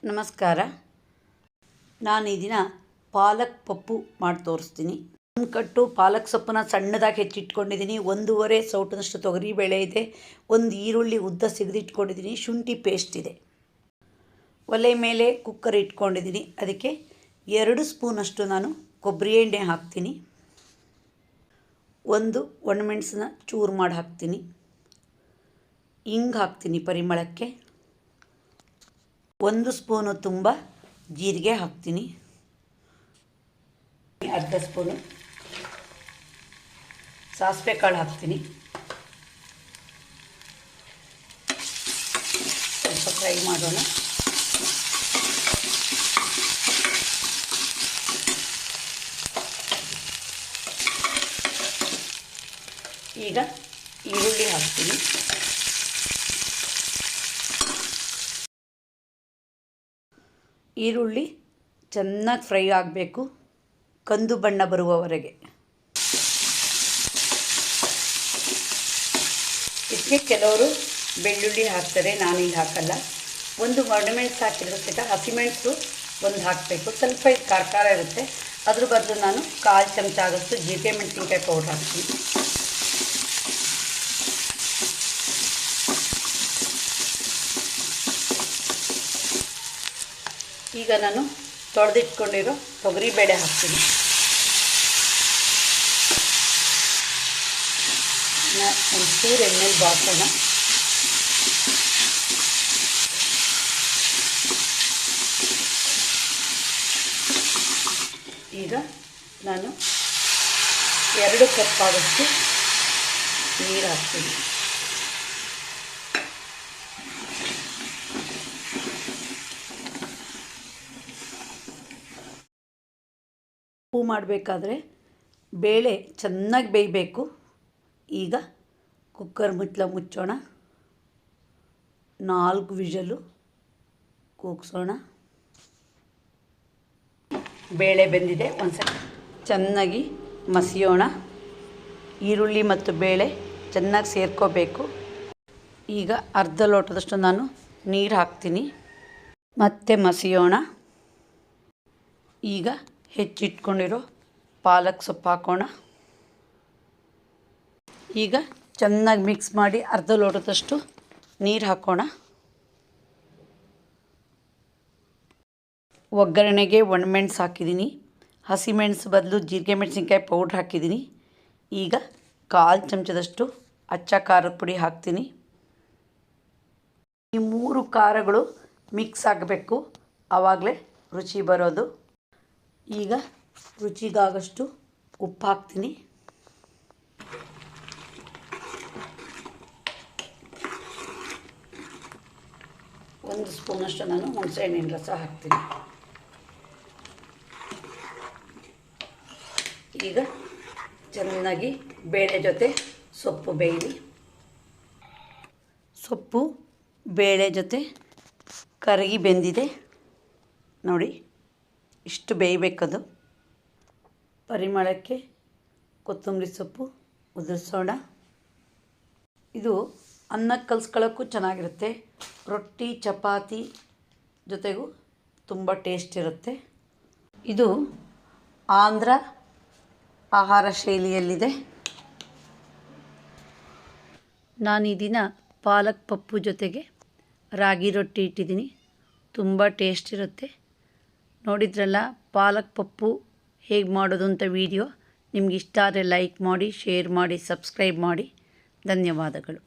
ನಮಸ್ಕಾರ. ನಾನು ಈ ದಿನ ಪಾಲಕ್ ಪಪ್ಪು ಮಾಡಿ ತೋರಿಸ್ತೀನಿ. ಒಂದು ಕಟ್ಟು ಪಾಲಕ್ ಸೊಪ್ಪನ್ನ ಸಣ್ಣದಾಗಿ ಹೆಚ್ಚಿಟ್ಕೊಂಡಿದ್ದೀನಿ. 1.5 ಸೌಟಿನಷ್ಟು ತೊಗರಿಬೇಳೆ ಇದೆ. ಒಂದು ಈರುಳ್ಳಿ ಉದ್ದ ಸಿಗದಿಟ್ಕೊಂಡಿದ್ದೀನಿ. ಶುಂಠಿ ಪೇಸ್ಟ್ ಇದೆ. ಒಲೆ ಮೇಲೆ ಕುಕ್ಕರ್ ಇಟ್ಕೊಂಡಿದ್ದೀನಿ. ಅದಕ್ಕೆ 2 ಸ್ಪೂನಷ್ಟು ನಾನು ಕೊಬ್ಬರಿ ಎಣ್ಣೆ ಹಾಕ್ತೀನಿ. 1 ಒಣಮೆಣಸನ್ನ ಚೂರು ಮಾಡಿ ಹಾಕ್ತೀನಿ. ಹಿಂಗೆ ಹಾಕ್ತೀನಿ ಪರಿಮಳಕ್ಕೆ. 1 ಸ್ಪೂನು ತುಂಬ ಜೀರಿಗೆ ಹಾಕ್ತೀನಿ. ಅರ್ಧ ಸ್ಪೂನು ಸಾಸಿವೆ ಕಾಳು ಹಾಕ್ತೀನಿ. ಸ್ವಲ್ಪ ಫ್ರೈ ಮಾಡೋಣ. ಈಗ ಈರುಳ್ಳಿ ಹಾಕ್ತೀನಿ. ಈರುಳ್ಳಿ ಚೆನ್ನಾಗಿ ಫ್ರೈ ಆಗಬೇಕು, ಕಂದು ಬಣ್ಣ ಬರುವವರೆಗೆ. ಇದಕ್ಕೆ ಕೆಲವರು ಬೆಳ್ಳುಳ್ಳಿ ಹಾಕ್ತಾರೆ, ನಾನೀಗ ಹಾಕಲ್ಲ. 1 ಒಣಮೆಣಸು ಹಾಕಿದ್ರೆ ಸಹಿತ ಹಸಿಮೆಣಸು 1 ಹಾಕಬೇಕು. ಸ್ವಲ್ಪ ಇದು ಖಾರ ಇರುತ್ತೆ. ಅದ್ರ ಬದಲು ನಾನು 1/4 ಚಮಚ ಆಗೋಷ್ಟು ಜೀರಿಗೆ ಮೆಣಸಿನ್ಕಾಯಿ ಪೌಡ್ರ್ ಹಾಕ್ತೀನಿ. ಈಗ ನಾನು ತೊಳೆದಿಟ್ಕೊಂಡಿರೋ ತೊಗರಿಬೇಳೆ ಹಾಕ್ತೀನಿ. ಒಂಚೂರು ಎಣ್ಣೆಲಿ ಬಾಕೋಣ. ಈಗ ನಾನು 2 ಕಪ್ ಆಗೋಷ್ಟು ನೀರು ಹಾಕ್ತೀನಿ. ಉಪ್ಪು ಮಾಡಬೇಕಾದ್ರೆ ಬೇಳೆ ಚೆನ್ನಾಗಿ ಬೇಯಬೇಕು. ಈಗ ಕುಕ್ಕರ್ ಮುಚ್ಚೋಣ. 4 ವಿಷಲು ಕೂಗಿಸೋಣ. ಬೇಳೆ ಬೆಂದಿದೆ. ಒಂದ್ಸಲ ಚೆನ್ನಾಗಿ ಮಸಿಯೋಣ. ಈರುಳ್ಳಿ ಮತ್ತು ಬೇಳೆ ಚೆನ್ನಾಗಿ ಸೇರ್ಕೋಬೇಕು. ಈಗ ಅರ್ಧ ಲೋಟದಷ್ಟು ನಾನು ನೀರು ಹಾಕ್ತೀನಿ. ಮತ್ತೆ ಮಸಿಯೋಣ. ಈಗ ಹೆಚ್ಚಿಟ್ಕೊಂಡಿರೋ ಪಾಲಕ್ ಸೊಪ್ಪು ಹಾಕೋಣ. ಈಗ ಚೆನ್ನಾಗಿ ಮಿಕ್ಸ್ ಮಾಡಿ ಅರ್ಧ ಲೋಟದಷ್ಟು ನೀರು ಹಾಕೋಣ. ಒಗ್ಗರಣೆಗೆ ಒಣಮೆಣಸು ಹಾಕಿದ್ದೀನಿ. ಹಸಿಮೆಣಸು ಬದಲು ಜೀರಿಗೆ ಮೆಣಸಿನ್ಕಾಯಿ ಪೌಡ್ರ್ ಹಾಕಿದ್ದೀನಿ. ಈಗ 1/4 ಚಮಚದಷ್ಟು ಅಚ್ಚ ಖಾರದ ಪುಡಿ ಹಾಕ್ತೀನಿ. ಈ 3 ಖಾರಗಳು ಮಿಕ್ಸ್ ಆಗಬೇಕು, ಆವಾಗಲೇ ರುಚಿ ಬರೋದು. ಈಗ ರುಚಿಗಾಗಷ್ಟು ಉಪ್ಪು ಹಾಕ್ತೀನಿ. ಒಂದು ಸ್ಪೂನಷ್ಟು ನಾನು ಹುಣಸೆಹಣ್ಣಿನ ರಸ ಹಾಕ್ತೀನಿ. ಈಗ ಚೆನ್ನಾಗಿ ಬೇಳೆ ಜೊತೆ ಸೊಪ್ಪು ಬೇಯಲಿ. ಸೊಪ್ಪು ಬೇಳೆ ಜೊತೆ ಕರಗಿ ಬೆಂದಿದೆ ನೋಡಿ. ಇಷ್ಟು ಬೇಯಬೇಕದು. ಪರಿಮಳಕ್ಕೆ ಕೊತ್ತಂಬರಿ ಸೊಪ್ಪು ಉದುರಿಸೋಣ. ಇದು ಅನ್ನಕ್ಕೆ ಕಲಿಸ್ಕೊಳ್ಳೋಕ್ಕೂ ಚೆನ್ನಾಗಿರುತ್ತೆ. ರೊಟ್ಟಿ ಚಪಾತಿ ಜೊತೆಗೂ ತುಂಬ ಟೇಸ್ಟ್ ಇರುತ್ತೆ. ಇದು ಆಂಧ್ರ ಆಹಾರ ಶೈಲಿಯಲ್ಲಿದೆ. ನಾನು ಈ ದಿನ ಪಾಲಕ್ ಪಪ್ಪು ಜೊತೆಗೆ ರಾಗಿ ರೊಟ್ಟಿ ಇಟ್ಟಿದ್ದೀನಿ. ತುಂಬ ಟೇಸ್ಟ್ ಇರುತ್ತೆ. ನೋಡಿದ್ರಲ್ಲ ಪಾಲಕ್ ಪಪ್ಪು ಹೇಗೆ ಮಾಡೋದು ಅಂತ ವಿಡಿಯೋ. ನಿಮ್ಗೆ ಇಷ್ಟ ಆದರೆ ಲೈಕ್ ಮಾಡಿ, ಶೇರ್ ಮಾಡಿ, ಸಬ್ಸ್ಕ್ರೈಬ್ ಮಾಡಿ. ಧನ್ಯವಾದಗಳು.